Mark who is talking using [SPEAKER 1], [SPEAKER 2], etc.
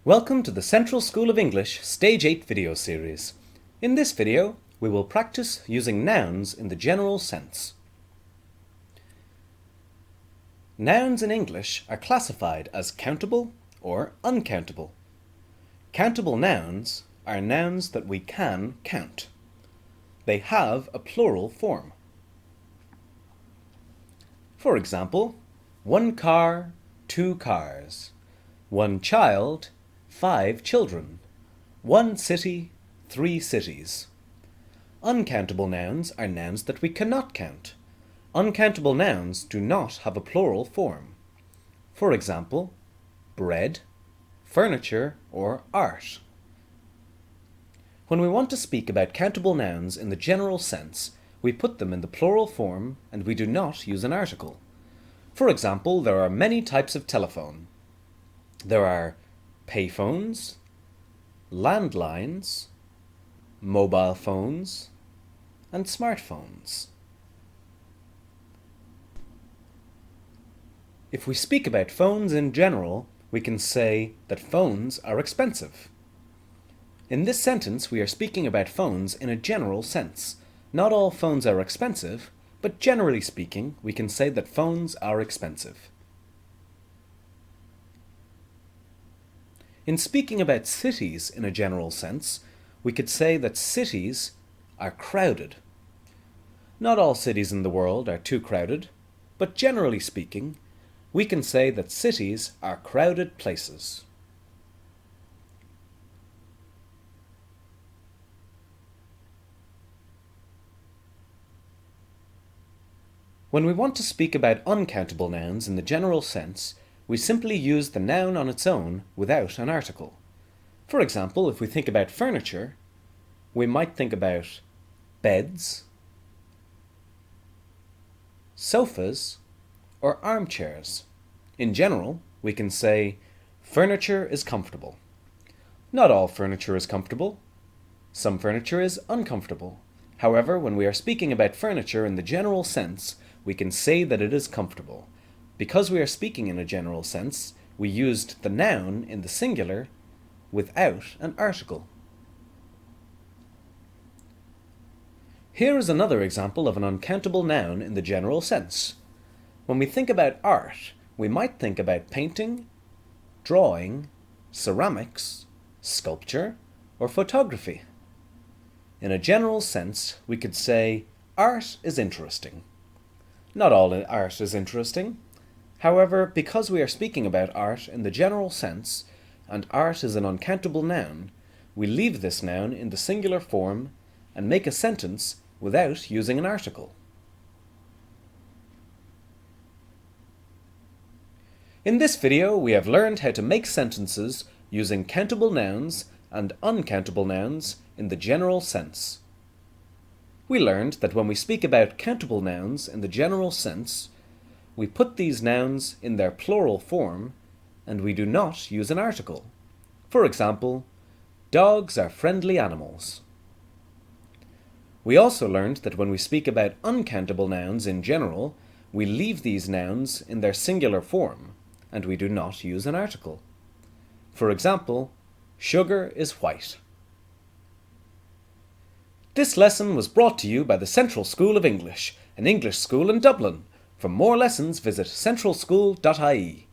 [SPEAKER 1] Welcome to the Central School of English Stage 8 video series. In this video, we will practice using nouns in the general sense. Nouns in English are classified as countable or uncountable. Countable nouns are nouns that we can count. They have a plural form. For example, 1 car, 2 cars, 1 child, 5 children, 1 city, 3 cities. Uncountable nouns are nouns that we cannot count. Uncountable nouns do not have a plural form. For example, bread, furniture, or art. When we want to speak about countable nouns in the general sense, we put them in the plural form and we do not use an article. For example, there are many types of telephone. There are payphones, landlines, mobile phones, and smartphones. If we speak about phones in general, we can say that phones are expensive. In this sentence, we are speaking about phones in a general sense. Not all phones are expensive, but generally speaking, we can say that phones are expensive. In speaking about cities in a general sense, we could say that cities are crowded. Not all cities in the world are too crowded, but generally speaking, we can say that cities are crowded places. When we want to speak about uncountable nouns in the general sense, we simply use the noun on its own without an article. For example, if we think about furniture, we might think about beds, sofas, or armchairs. In general, we can say, furniture is comfortable. Not all furniture is comfortable. Some furniture is uncomfortable. However, when we are speaking about furniture in the general sense, we can say that it is comfortable. Because we are speaking in a general sense, we used the noun in the singular without an article. Here is another example of an uncountable noun in the general sense. When we think about art, we might think about painting, drawing, ceramics, sculpture, or photography. In a general sense, we could say, art is interesting. Not all art is interesting. However, because we are speaking about art in the general sense, and art is an uncountable noun, we leave this noun in the singular form and make a sentence without using an article. In this video, we have learned how to make sentences using countable nouns and uncountable nouns in the general sense. We learned that when we speak about countable nouns in the general sense, we put these nouns in their plural form and we do not use an article. For example, dogs are friendly animals. We also learned that when we speak about uncountable nouns in general, we leave these nouns in their singular form and we do not use an article. For example, sugar is white. This lesson was brought to you by the Central School of English, an English school in Dublin. For more lessons, visit centralschool.ie.